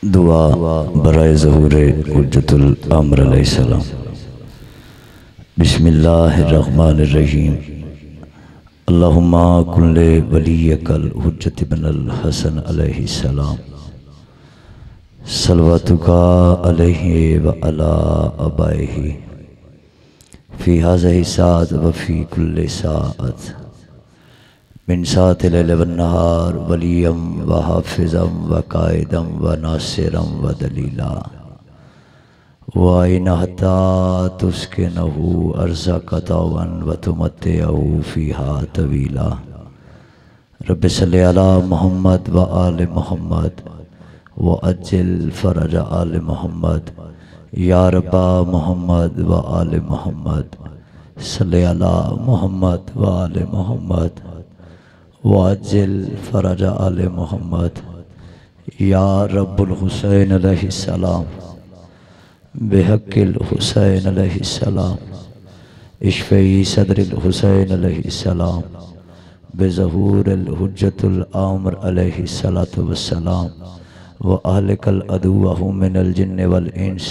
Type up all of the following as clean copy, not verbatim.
दुआ बराए ज़हूर हुज्जतुल अम्र अलैहिस्सलाम। बिस्मिल्लाहिर्रहमानिर्रहीम। अल्लाहुम्मा कुल्ले वलियकल हुज्जत इब्नुल हसन अलैहिस्सलाम। सलवातुका अलैहि व अला अबाइहि फ़ी हाज़िहि साअत व फ़ी कुल्लि साअत मिन साअतिल लैल वन नहार वलियम व हाफ़िज़म व कायदम व नासिरम व दलीला व आइना हत्ता तुस्किनहु अर्ज़क़तवन व तुमत्तिअहु फ़ीहा तवीला। रब्बि सल्लि अला मुहम्मद व आले मुहम्मद व अज्जिल फ़रज आले मुहम्मद। या रब्बा मुहम्मद व आले मुहम्मद सल्लि अला मुहम्मद व आले मुहम्मद वाजिल फ़रज आले मोहम्मद। या रब्बुल हुसैन अलैहिस्सलाम बेहक़्क़िल हुसैन अलैहिस्सलाम इश्फ़ई सदरिल हुसैन अलैहिस्सलाम बेज़हूरिल हुज्जतुल आमर अलैहिस्सलातु वस्सलाम व अहलिकल अदुव्वहु मिनल जिन्न वल इंस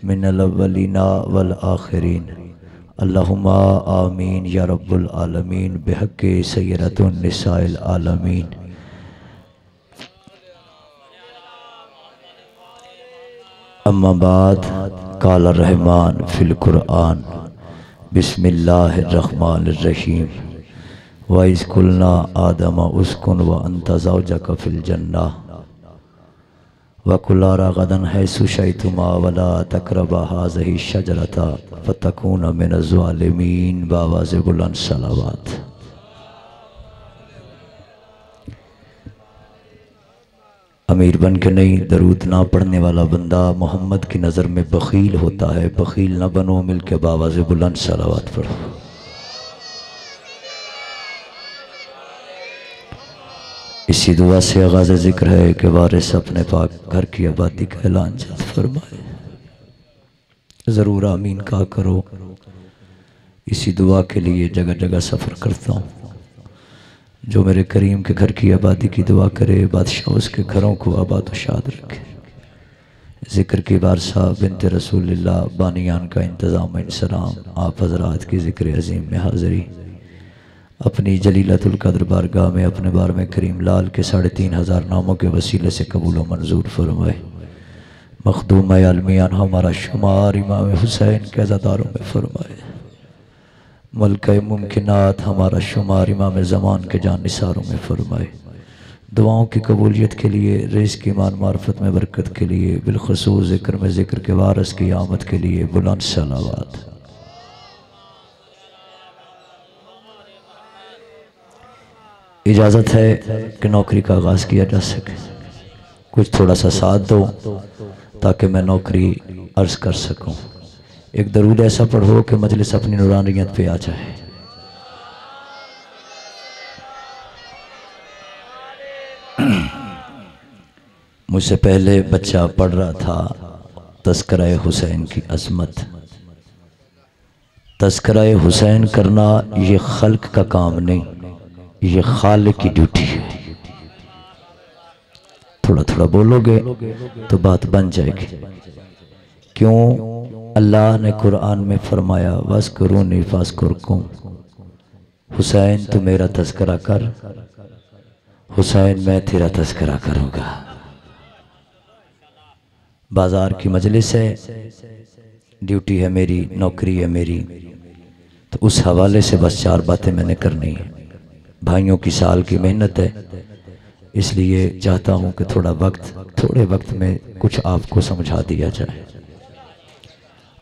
मिनल अव्वलीना वल आखिरीन। अल्लाहुम्मा आमीन या रब्बुल आलमीन बिहक़्क़ि सय्यदतुन निसाइल आलमीन। अम्मा बाद क़ाल रहमान फ़िल क़ुरआन बिस्मिल्लाहिर्रहमानिर्रहीम। व इज़ क़ुल्ना आदम उस्कुन व अन्ता ज़ौजुका फ़िल जन्नह व कुला रगदन हैसु शैतुमा वला तक़रबा हाज़िहि शजरता फ़तकूना मिनज़ ज़ालिमीन बावाज़े बुलंद सलावत। अमीर बन के नहीं, दरूद ना पढ़ने वाला बंदा मोहम्मद की नज़र में बख़ील होता है। बख़ील ना बनो, मिल के बावाज़े बुलंद सलावत पढ़ो। इसी दुआ से आगाज़ ज़िक्र है कि वारिस अपने पाक घर की आबादी का ऐलान जल्द फरमाए। ज़रूर आमीन कहा करो। इसी दुआ के लिए जगह जगह सफ़र करता हूँ। जो मेरे करीम के घर की आबादी की दुआ करे, बादशाह उसके घरों को आबाद व शाद रखे। ज़िक्र की वारसा बिनते रसूलिल्लाह बानियान का इंतज़ाम इंसलाम आप हज़रात की ज़िक्र अज़ीम में हाज़िरी अपनी जलीलतुल क़द्र बारगाह में अपने बार में करीम लाल के 3,500 नामों के वसीले से कबूल व मंजूर फरमाए। मखदूम आलमियान हमारा शुमार इमाम हुसैन के अज़ादारों में फरमाए। मलका मुमकिनात हमारा शुमार इमाम ज़मान के जान निसारों में फरमाए। दुआओं की कबूलियत के लिए, रिज़्क़ ईमान मार्फत में बरकत के लिए, बिलख़ुसूस ज़िक्र में ज़िक्र के वारिस की आमद के लिए बुलंद सलावत। इजाज़त है कि नौकरी का आगाज़ किया जा सके। कुछ थोड़ा सा साथ दो ताकि मैं नौकरी अर्ज़ कर सकूं। एक दरूद ऐसा पढ़ो कि मजलिस अपनी नूरानियत पे आ जाए। मुझसे पहले बच्चा पढ़ रहा था तज़किरा हुसैन की अज़मत। तज़किरा हुसैन करना ये खल्क का काम नहीं, ये खालिक की ड्यूटी है। थोड़ा थोड़ा बोलोगे तो बात बन जाएगी। क्यों? अल्लाह ने कुरान में फरमाया वज़्कुरूनी फ़अज़्कुरकुम। हुसैन तू मेरा तज़किरा कर, हुसैन मैं तेरा तज़किरा करूँगा। बाज़ार की मजलिस है, ड्यूटी है मेरी, नौकरी है मेरी, तो उस हवाले से बस 4 बातें मैंने करनी है। भाइयों की साल की मेहनत है, इसलिए चाहता हूँ कि थोड़े वक्त में कुछ आपको समझा दिया जाए।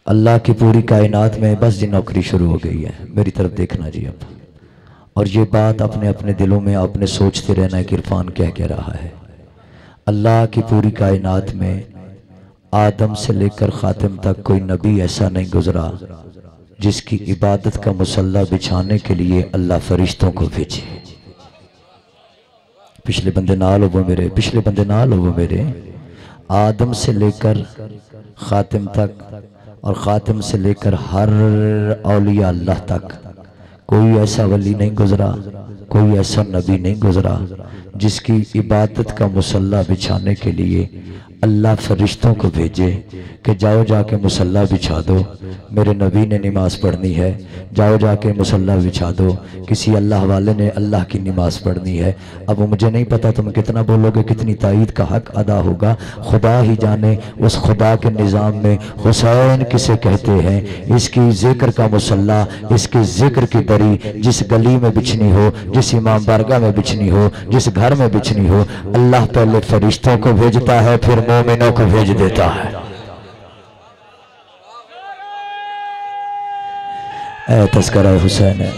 अल्लाह की पूरी कायनात में बस जी नौकरी शुरू हो गई है। मेरी तरफ देखना जी अब, और ये बात अपने अपने दिलों में आपने सोचते रहना है कि इरफान कह रहा है। अल्लाह की पूरी कायनात में आदम से लेकर ख़ातिम तक कोई नबी ऐसा नहीं गुजरा जिसकी इबादत का मुसल्ला बिछाने के लिए अल्लाह फरिश्तों को भेजे। पिछले बंदे नाल हो मेरे, पिछले बंदे नाल हो मेरे। आदम से लेकर ख़ातिम तक और ख़ातिम से लेकर हर औलिया अल्लाह तक कोई ऐसा वली नहीं गुजरा, कोई ऐसा नबी नहीं गुजरा जिसकी इबादत का मुसल्ला बिछाने के लिए अल्लाह फरिश्तों को भेजे कि जाओ जाके मुसल्ला बिछा दो, मेरे नबी ने नमाज पढ़नी है, जाओ जाके मुसल्ला बिछा दो, किसी अल्लाह वाले ने अल्लाह की नमाज पढ़नी है। अब मुझे नहीं पता तुम कितना बोलोगे, कितनी ताईद का हक अदा होगा, खुदा ही जाने। उस खुदा के निज़ाम में हुसैन किसे कहते हैं, इसकी जिक्र का मुसल्ला, इसके जिक्र की दरी जिस गली में बिछनी हो, जिस इमाम बारगाह में बिछनी हो, जिस घर में बिछनी हो, अल्लाह पहले फरिश्तों को भेजता है, फिर मोमिनों को भेज देता है। ऐ तज़किरा हुसैन है,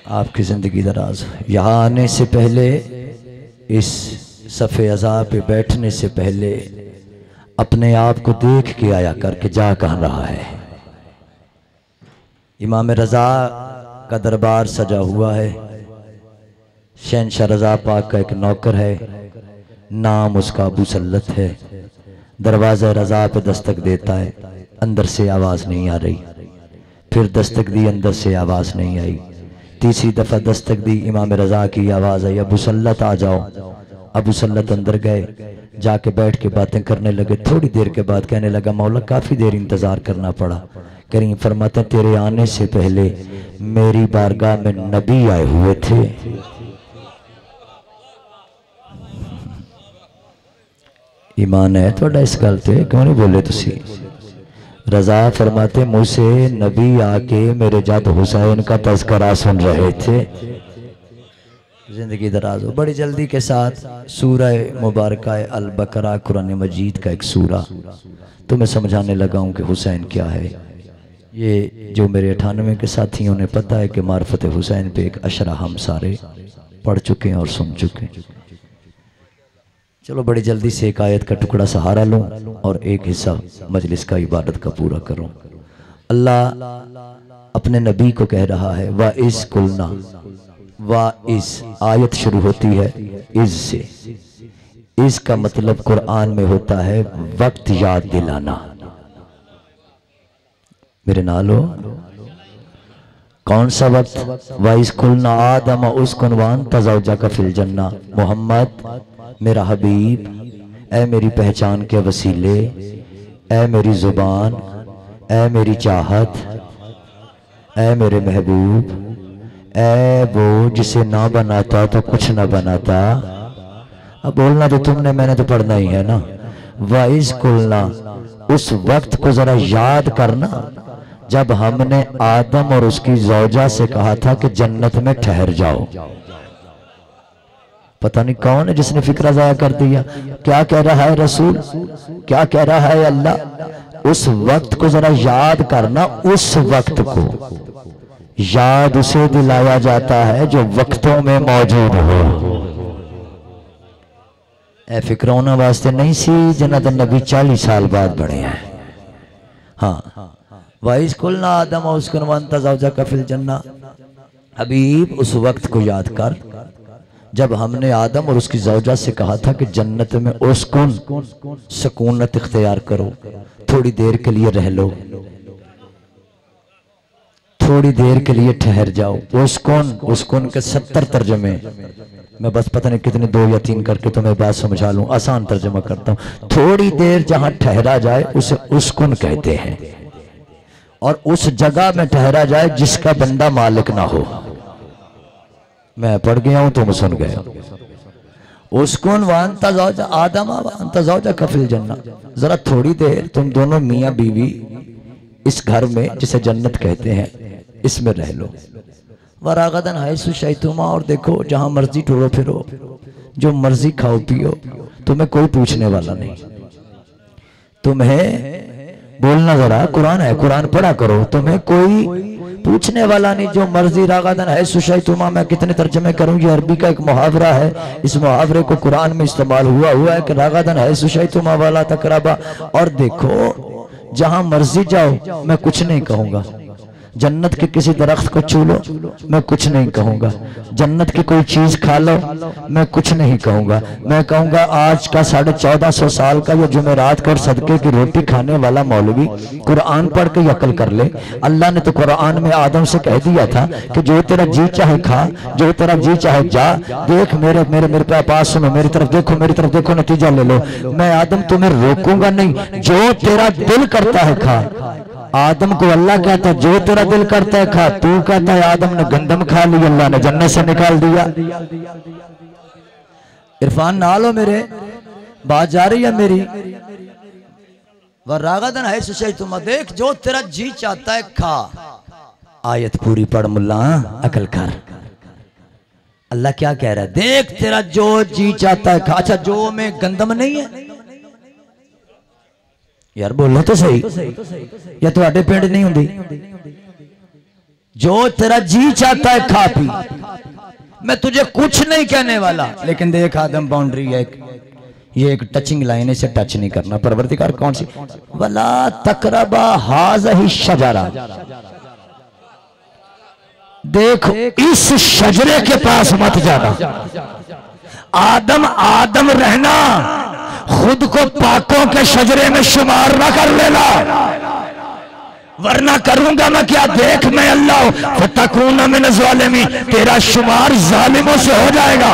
आपकी जिंदगी दराज। यहाँ आने से पहले, इस सफ़े अज़ा पे बैठने से पहले अपने आप को देख के आया करके जा कहाँ रहा है। इमाम रज़ा का दरबार सजा हुआ है, शहंशाह रज़ा पाक का एक नौकर है, नाम उसका अबू सल्लत है। दरवाज़ा रज़ा पे दस्तक देता है, अंदर से आवाज़ नहीं आ रही। फिर दस्तक दी, अंदर से आवाज़ नहीं आई। तीसरी दफ़ा दस्तक दी, इमाम रज़ा की आवाज़ आई, अबू सल्लत आ जाओ। अबू सल्लत अंदर गए, जाके बैठ के बातें करने लगे। थोड़ी देर के बाद कहने लगा, मौला काफ़ी देर इंतज़ार करना पड़ा। करीम फरमाते, तेरे आने से पहले मेरी बारगाह में नबी आए हुए थे। ईमान है थोड़ा इस गल ते, क्यों नहीं बोले तुसी? रज़ा फरमाते, मुझसे नबी आके मेरे जब हुसैन का तज़किरा सुन रहे थे। जिंदगी दराज हो। बड़ी जल्दी के साथ सूरह मुबारका अल बकरा कुरान मजीद का एक सूरा तो मैं समझाने लगा हूँ कि हुसैन क्या है। ये जो मेरे 98 के साथियों ने पता है कि मार्फत हुसैन पे एक अशरा हम सारे पढ़ चुके हैं और सुन चुके हैं। चलो बड़ी जल्दी से एक आयत का टुकड़ा सहारा लूं और एक हिस्सा मजलिस का इबादत का पूरा करूं। अल्लाह अपने नबी को कह रहा है, वा इस कुलना, वा इस आयत शुरू होती है इस से। इसका मतलब कुरान में होता है वक्त याद दिलाना। मेरे नालो कौन सा वक्त? वाइस कुलना आदम उस्कुन वअन्ता ज़ौजका फिल जन्ना। मोहम्मद मेरा हबीब, ऐ मेरी पहचान के वसीले, ऐ मेरी जुबान, ऐ मेरी चाहत, ऐ मेरे महबूब, ऐ वो जिसे ना बनाता तो कुछ ना बनाता। अब बोलना तो तुमने, मैंने तो पढ़ना ही है ना। वाइस कुलना, उस वक्त को जरा याद करना जब हमने आदम और उसकी ज़ौजा से कहा था कि जन्नत में ठहर जाओ। पता नहीं कौन है जिसने फिक्रा ज़ाया कर दिया। क्या कह रहा है रसूल, क्या कह रहा है अल्लाह? उस वक्त को जरा याद करना। उस वक्त को याद उसे दिलाया जाता है जो वक्तों में मौजूद हो। ए फिक्रोना वास्ते नहीं सी जन्नत नबी 40 साल बाद बढ़े हैं। हाँ, वाइस कुलना आदम उस्कुन वअन्ता ज़ौजका फिल जन्ना। हबीब उस वक्त को याद कर जब हमने आदम और उसकी ज़ौजा से कहा था कि जन्नत में उस्कुन, सुकूनत इख्तियार करो, थोड़ी देर के लिए रह लो, थोड़ी देर के लिए ठहर जाओ। उस्कुन, उस्कुन के 70 तर्जमे, मैं बस पता नहीं कितने 2 या 3 करके तुम्हें बात समझा लूं, आसान तर्जमा करता हूं। थोड़ी देर जहां ठहरा जाए उसे उस्कुन कहते हैं, और उस जगह में ठहरा जाए जिसका बंदा मालिक ना हो। मैं पढ़ गया हूं तुम सुन गए। उस्कुन वअन्ता ज़ौजा आदम वअन्ता ज़ौजका फिल जन्ना। जरा थोड़ी देर तुम दोनों मियां बीवी इस घर में जिसे जन्नत कहते हैं इसमें रह लो। वरागदन हैसु शैतुमा, और देखो जहां मर्जी टुरो फिरो, जो मर्जी खाओ पियो, तुम्हें कोई पूछने वाला नहीं। तुम्हें बोलना जरा, कुरान है, कुरान पढ़ा करो, तुम्हें कोई पूछने वाला नहीं। जो मर्जी रागदन है सुशैतुमा, मैं कितने तर्जमे करूं, ये अरबी का एक मुहावरा है। इस मुहावरे को कुरान में इस्तेमाल हुआ है कि रागदन है सुशैतुमा वाला तकराबा। और देखो जहां मर्जी जाओ, मैं कुछ नहीं कहूंगा। जन्नत के किसी दरख्त को छू लो, मैं कुछ नहीं कहूंगा। जन्नत की कोई चीज खा लो, मैं कुछ नहीं कहूंगा। मैं कहूंगा आज का 1450 साल का ये जुमेरात का और सदके की रोटी खाने वाला मौलवी कुरान पढ़ के अकल कर ले। अल्लाह ने तो कुरान में आदम से कह दिया था कि जो तेरा जी चाहे खा, जो तेरा जी चाहे जा। देख मेरे मेरे मेरे पे पास सुनो, मेरी तरफ देखो, मेरी तरफ देखो, नतीजा ले लो। मैं आदम तुम्हें रोकूंगा नहीं, जो तेरा दिल करता है खा। आदम को अल्लाह कहता है जो तेरा दिल करता है खा। तू कहता है आदम ने गंदम खा ली, अल्लाह ने जन्नत से निकाल दिया। इरफान ना लो मेरे, बात जा रही है मेरी। वरागदन है सुशै तुम, देख जो तेरा जी चाहता है खा। आयत पूरी पढ़ मुल्ला, अकल कर। अल्लाह क्या कह रहा है? देख तेरा जो जी चाहता है खा। अच्छा जो में गंदम नहीं है यार, बोलो तो सही, या तुम्हारे पिंड नहीं होंगी? जो तेरा जी चाहता है खा पी, मैं तुझे कुछ नहीं कहने वाला। लेकिन देख आदम, बाउंड्री है, ये एक टचिंग लाइन है, इसे टच नहीं करना। परवरदिगार कौन सी? वला तकरबा हाज़िही शजरा। देखो इस शजरे के पास मत जाना। आदम आदम रहना, खुद को पाकों के शजरे में शुमार ना कर लेना, वरना करूंगा मैं क्या? देख मैं अल्लाह हूं, फतकूना मिन ज़ालिमीन, तेरा शुमार जालिमों से हो जाएगा।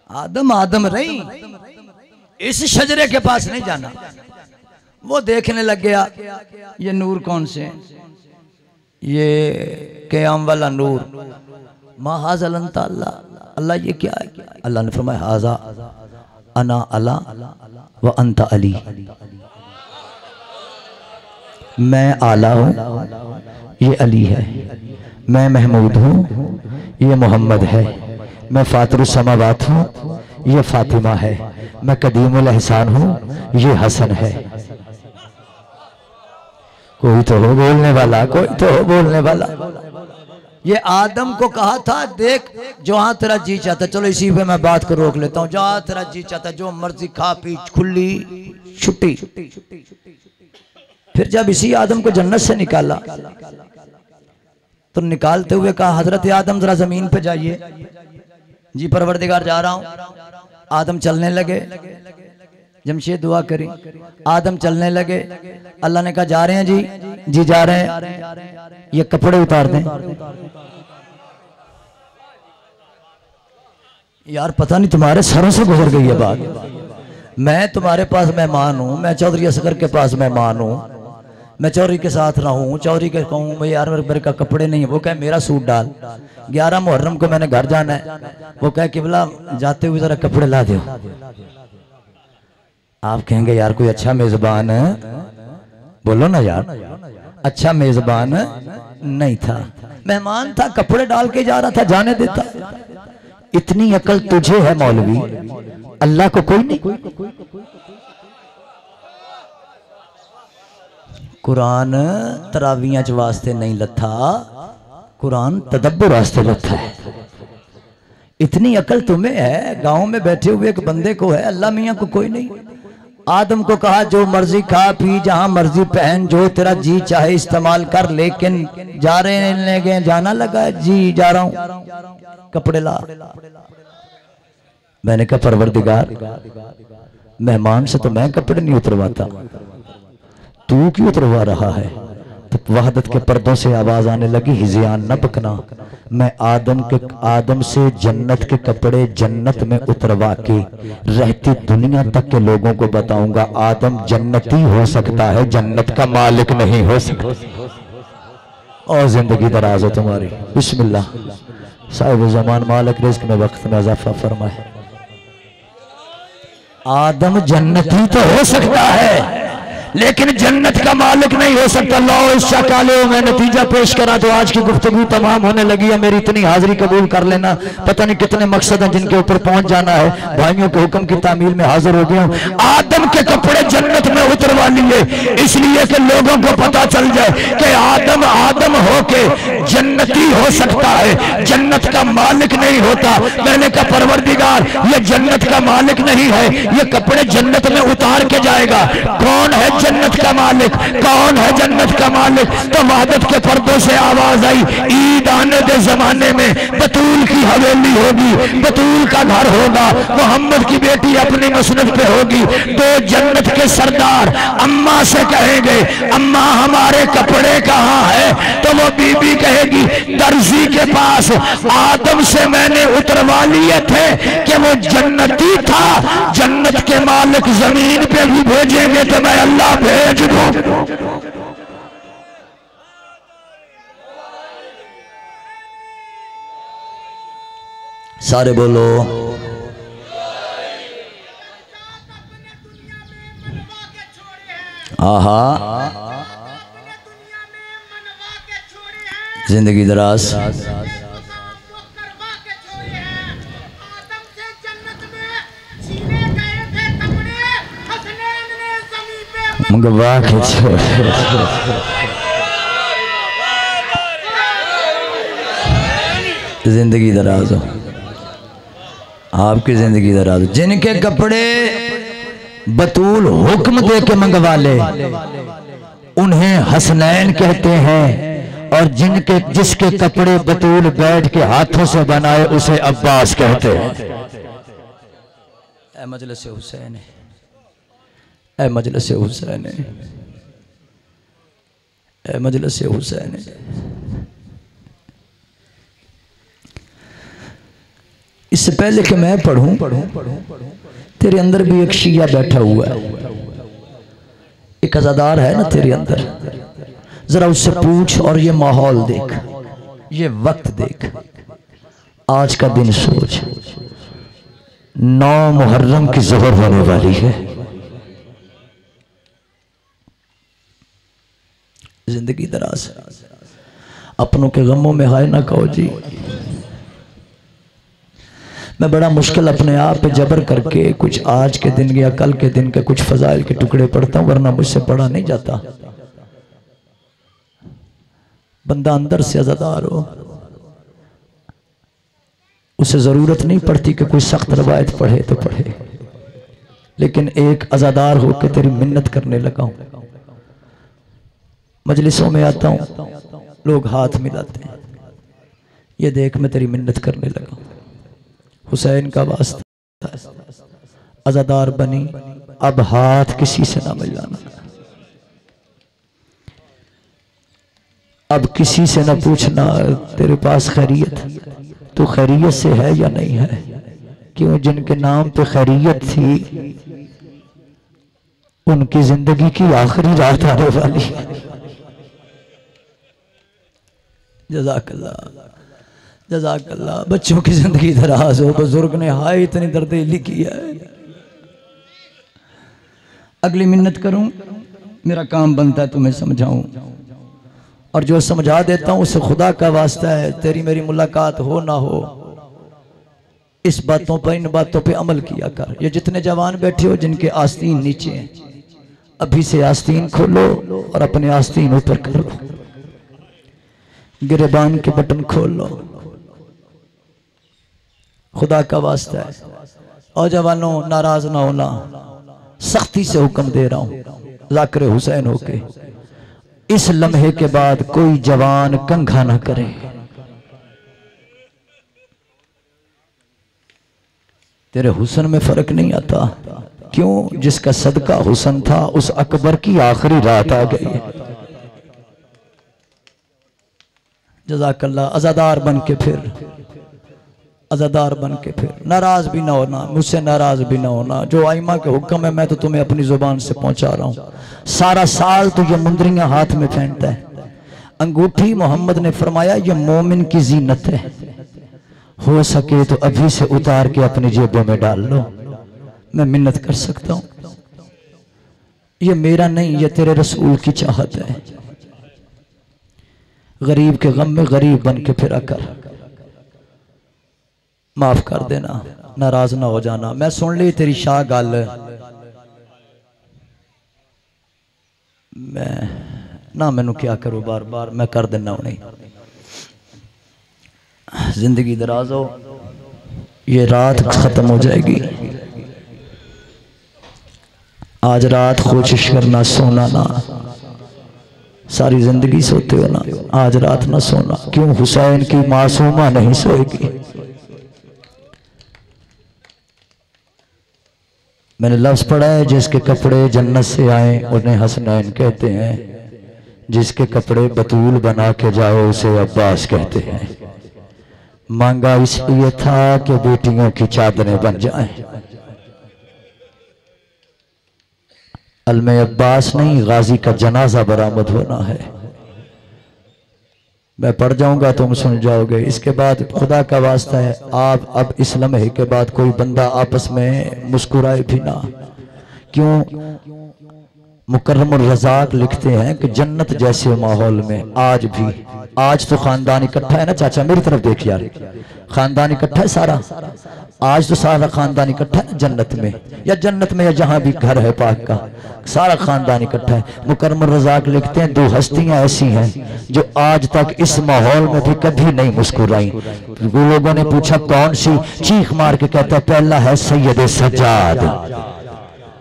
आदम आदम रही, इस शजरे के पास नहीं जाना। वो देखने लग गया ये नूर कौन से, ये क़याम वाला नूर। मा हाज़ा अंता अल्लाह, अल्लाह ये क्या है? अल्लाह ने फरमाया हाज़ा अना अला व अंता अली। मैं आला हूं, ये अली है। मैं महमूद हूं, ये मोहम्मद है। मैं फातिरुस समावात हूं, ये फातिमा है। मैं कदीमुल एहसान हूं, ये हसन है। कोई तो हो बोलने वाला, कोई तो हो बोलने वाला। ये आदम को कहा था देख जहां तेरा जी चाहता, चलो इसी पे मैं बात को रोक लेता हूं। जहां तेरा जी चाहता जो मर्जी खा पी, खुली छुट्टी। फिर जब इसी आदम को जन्नत से निकाला तो निकालते हुए कहा हजरत आदम जरा जमीन पे जाइए। जी परवरदिगार जा रहा हूं। आदम चलने लगे, जमशेद दुआ करी। आदम चलने लगे, अल्लाह ने कहा जा रहे हैं जी, जी जा रहे हैं। ये कपड़े उतार दें। यार पता नहीं तुम्हारे सरों से गुजर गई है बात। मैं तुम्हारे पास मेहमान हूं, मैं चौधरी असगर के पास मेहमान हूं। मैं चौधरी के साथ रहूं, चौधरी के कहूं भाई यार मेरे का कपड़े नहीं है, वो कहे मेरा सूट डाल। 11 मुहर्रम को मैंने घर जाना है, वो कहे कि बोला जाते हुए जरा कपड़े ला दो। आप कहेंगे यार कोई अच्छा मेजबान है, बोलो ना यार, अच्छा मेजबान नहीं था, मेहमान था, कपड़े डाल के जा रहा था, जाने देता। इतनी अकल तुझे है मौलवी, अल्लाह को कोई नहीं। कुरान तरावियां च वास्ते नहीं लथा, कुरान तदब्बुर वास्ते लथा है। इतनी अकल तुम्हें है, गांव में बैठे हुए एक बंदे को है, अल्लाह मियां को कोई नहीं। आदम को कहा जो मर्जी खा पी, जहां मर्जी पहन, जो तेरा जी चाहे इस्तेमाल कर, लेकिन जा रहे लगे, जाना लगा जी जा रहा हूं, कपड़े ला। मैंने कहा परवरदिगार मेहमान से तो मैं कपड़े नहीं उतरवाता, तू क्यों उतरवा रहा है? तो वहदत के पर्दों से आवाज आने लगी, हिज़ियान न बकना, मैं आदम से जन्नत के कपड़े जन्नत में उतरवा के रहती दुनिया तक के लोगों को बताऊंगा आदम जन्नती हो सकता है, जन्नत का मालिक नहीं हो सकता। और जिंदगी दराज हो तुम्हारी। बिस्मिल्लाह। साहिब ज़मान मालिक रिज़्क़ में वक्त में इज़ाफ़ा फरमाए। आदम जन्नती तो हो सकता है लेकिन जन्नत का मालिक नहीं हो सकता। लो इस शकाले में नतीजा पेश करा तो आज की गुफ्तगू तमाम होने लगी है। मेरी इतनी हाजिरी कबूल कर लेना, पता नहीं कितने मकसद हैं जिनके ऊपर पहुंच जाना है। भाइयों के हुक्म की तामील में हाजिर हो गया हूं। आदम के कपड़े जन्नत में उतरवा लिए इसलिए कि लोगों को पता चल जाए कि आदम आदम होके जन्नती हो सकता है, जन्नत का मालिक नहीं होता। मैंने कहा परवरदिगार ये जन्नत का मालिक नहीं है, ये कपड़े जन्नत में उतार के जाएगा। कौन है जन्नत का मालिक? कौन है जन्नत का मालिक? तो वहदत के पर्दों से आवाज आई, ईद आने दे जमाने में बतूल की हवेली होगी, बतूल का घर होगा, मोहम्मद की बेटी अपनी मसनद पे होगी। तो जन्नत के सरदार अम्मा से कहेंगे, अम्मा हमारे कपड़े कहाँ है? तो वो बीबी कहेगी, दर्जी के पास, आदम से मैंने उतरवा लिए थे कि वो जन्नती था। जन्नत के मालिक जमीन पे भी भेजेंगे तो मैं अल्लाह भेज दूं। सारे बोलो। आहा, जिंदगी दराज। मंगवा के छोड़े, जिंदगी दराज हो, आपकी जिंदगी दराज हो। जिनके कपड़े बतूल हुक्म दे के मंगवा ले उन्हें हसनैन कहते हैं, और जिसके कपड़े बतूल बैठ के हाथों से बनाए उसे अब्बास कहते हैं। ऐ मजलिस हुसैन, ऐ मजलिस हुसैन, ऐ मजलिस हुसैन। इससे पहले कि मैं पढ़ूं, तेरे अंदर भी एक शिया बैठा हुआ है, एक अज़ादार है ना तेरे अंदर। जरा उससे पूछ और ये माहौल देख, ये वक्त देख, आज का दिन सोच, 9 मुहर्रम की ज़ोहर होने वाली है। जिंदगी दराज, अपनों के गमों में हाय ना कहो जी। मैं बड़ा मुश्किल अपने आप पे जबर करके कुछ आज के दिन या कल के दिन के कुछ फजाइल के टुकड़े पढ़ता हूं, वरना मुझसे पढ़ा नहीं जाता। बंदा अंदर से अज़ादार हो, उसे जरूरत नहीं पड़ती कि कोई सख्त रवायत पढ़े तो पढ़े, लेकिन एक अज़ादार होकर तेरी मिन्नत करने लगा हूं। मजलिसों में आता हूं, लोग हाथ मिलाते हैं, ये देख मैं तेरी मिन्नत करने लगा। हुसैन का वास्ता, अज़ादार बनी, अब हाथ किसी से ना मिलाना, अब किसी से ना पूछना तेरे पास खैरियत, तो खैरियत से है या नहीं है। क्यों? जिनके नाम पे खैरियत थी उनकी जिंदगी की आखिरी रात आने वाली है। जज़ाकल्लाह, जज़ाकल्लाह। बच्चों की जिंदगी दराज हो। बुजुर्ग ने हाय इतनी दर्देली की है। अगली मिन्नत करूं, मेरा काम बनता है तुम्हें समझाऊं, और जो समझा देता हूं उसे खुदा का वास्ता है। तेरी मेरी मुलाकात हो ना हो, इस बातों पर, इन बातों पे अमल किया कर। ये जितने जवान बैठे हो जिनके आस्तीन नीचे हैं, अभी से आस्तीन खोलो और अपने आस्तीन ऊपर करो, गिरेबान के बटन खोल लो। खुदा का वास्ता है। और जवानों, नाराज ना होना, सख्ती से हुक्म दे रहा हूं ज़ाकिर हुसैन होके, इस लम्हे के बाद कोई जवान कंघा ना करे। तेरे हुस्न में फर्क नहीं आता। क्यों? जिसका सदका हुस्न था उस अकबर की आखिरी रात आ गई है। जज़ाकल्लाह। अज़ादार बन के फिर, अज़ादार बन के फिर, नाराज भी ना होना, मुझसे नाराज भी ना होना। जो आइमा के हुक्म है मैं तो तुम्हें अपनी जुबान से पहुंचा रहा हूं। सारा साल तो ये मुंदरियां हाथ में पहनता है। अंगूठी मोहम्मद ने फरमाया ये मोमिन की जीनत है, हो सके तो अभी से उतार के अपनी जेबों में डाल लो। मैं मिन्नत कर सकता हूं, ये मेरा नहीं, ये तेरे रसूल की चाहत है। गरीब के गम में गरीब बन के फिरा कर, माफ कर देना, नाराज ना हो जाना। मैं सुन ली तेरी शाह गल, मैं ना मैनू क्या करूं, बार बार मैं कर देना उन्हें। जिंदगी दराज हो, ये रात खत्म हो जाएगी। आज रात कोशिश करना सोना ना, सारी जिंदगी सोते हो ना, आज रात ना सोना। क्यों? हुसैन की मासूमा नहीं सोएगी। मैंने लफ्ज पढ़ा है, जिसके कपड़े जन्नत से आए उन्हें हसनैन कहते हैं, जिसके कपड़े बतूल बना के जाओ उसे अब्बास कहते हैं। मांगा इसलिए था कि बेटियों की चादरें बन जाएं। अलमे अब्बास नहीं, गाजी का जनाजा बरामद होना है। मैं पढ़ जाऊंगा तुम सुन जाओगे। इसके बाद खुदा का वास्ता है, आप अब इस लम्हे के बाद कोई बंदा आपस में मुस्कुराए भी ना। क्यों? मुकर्रमुर रज़ाक लिखते हैं कि जन्नत जैसे माहौल में आज भी, आज तो खानदान इकट्ठा है ना चाचा, मेरी तरफ देख यार, खानदान इकट्ठा है सारा, आज तो सारा खानदान इकट्ठा है जन्नत में, या जन्नत में या जहां भी घर है पाक का, सारा खानदान इकट्ठा है। मुकर्रमुर रज़ाक लिखते हैं, दो हस्तियां ऐसी हैं जो आज तक इस माहौल में भी कभी नहीं मुस्कुराई। लोगों ने पूछा कौन सी, चीख मार के कहता है पहला है सैयद सज्जाद,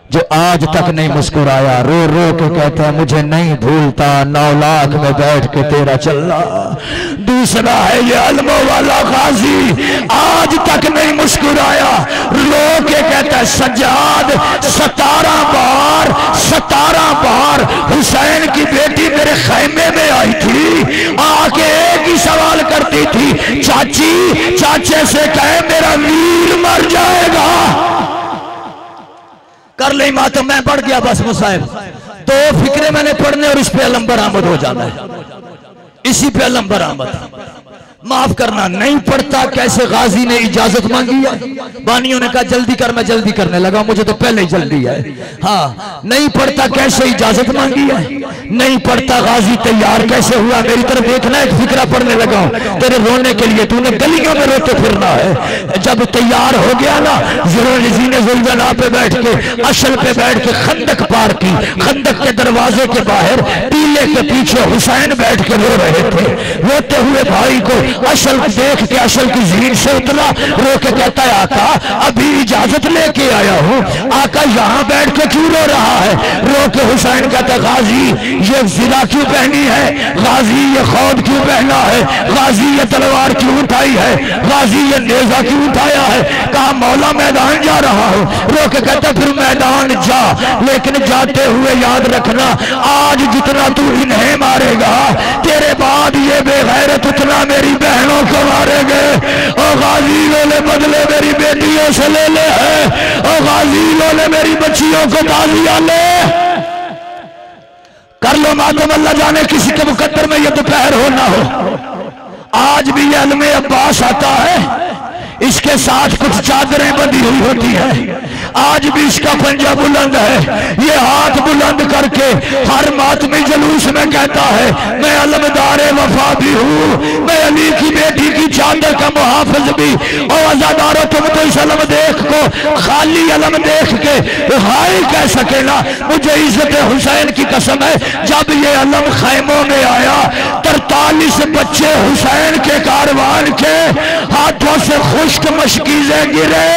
जो आज तक नहीं मुस्कुराया, रो रो के कहता है मुझे नहीं भूलता, 9 लाख में बैठ के तेरा चलना। दूसरा है ये अलमो वाला गाजी, आज तक नहीं मुस्कुराया, रो के कहता है सज्जाद 17 बार हुसैन की बेटी मेरे खैमे में आई थी, आके एक ही सवाल करती थी, चाची चाचे से कहे मेरा वीर मर जाएगा। कर ले माँ, तो मैं पढ़ गया बस मुसाहिब, तो फिक्रे मैंने पढ़ने और इस पे अलम बरामद हो जाना है, इसी पे अलम बरामद। माफ करना, नहीं पढ़ता कैसे गाजी ने इजाजत मांगी है, बानियों ने कहा जल्दी कर, मैं जल्दी करने लगा, मुझे तो पहले ही जल्दी है। हाँ, नहीं पढ़ता कैसे इजाजत मांगी है, नहीं पढ़ता गाजी तैयार कैसे हुआ, मेरी तरफ देखना, एक फिक्रा पढ़ने लगा हूं तेरे रोने के लिए, तूने गलियों में रोते फिरना है। जब तैयार हो गया ना, जीने जुल्जना पे बैठ के, अशल पे बैठ के खंदक पार की, खंदक के दरवाजे के बाहर टीले के पीछे हुसैन बैठ के रो रहे थे। रोते हुए भाई को अशल देख के अशल की ज़मीन से उतरा, रो के कहता है आका अभी इजाजत लेके आया हूँ। आका यहाँ बैठ के क्यों रो रहा है? रो के हुसैन कहता गाजी ये ज़िरा क्यों पहनी है, गाजी ये खौद क्यों पहना है, गाजी ये तलवार क्यों उठाई है, गाजी ये नेजा क्यों उठाया है? कहा मौला मैदान जा रहा हूँ। रो के कहता फिर मैदान जा, लेकिन जाते हुए याद रखना आज जितना तू इन्हें मारेगा, तेरे बाद ये बेगैरत उतना मेरी बहनों को मारेंगे। और गाजियों ने बदले मेरी बेटियों से ले ले है, और गाजियों ने मेरी बच्चियों को ताजिया ले कर लो मातम, अल्लाह जाने किसी के मुकद्दर में ये दोपहर हो ना हो। आज भी ये अलमे अब्बास आता है, इसके साथ कुछ चादरें बंधी हुई होती है, आज भी इसका पंजा बुलंद है, ये हाथ बुलंद करके हर मातमी जुलूस में कहता है मैं अलमदारे वफा भी हूँ, मैं अली की बेटी की चादर का मुहाफिज भी। और आजादारो तुम तो इस अलम देख को खाली अलम देख के हाय कह सके ना, मुझे इज्जत हुसैन की कसम है, जब ये अलम खैमों में आया 43 बच्चे हुसैन के कारवान के हाथों से खुश्क मशकीज़े गिरे।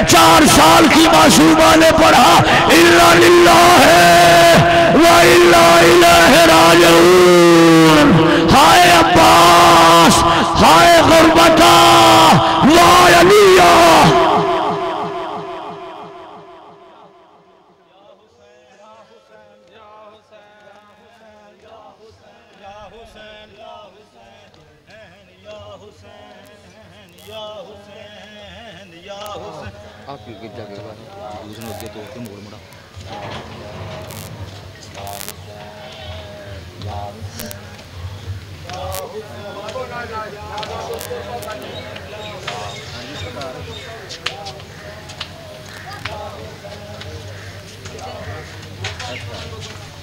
4 साल की मासूमा ने पढ़ा इल्ला लिल्लाह व इल्ला इलैहि राजिऊन, हाय अब्बास हाय गुरबता ला अलिया। आप गिर जाएगा दूसरे नदी तोड़ के मोड़ मोड़ा। अच्छा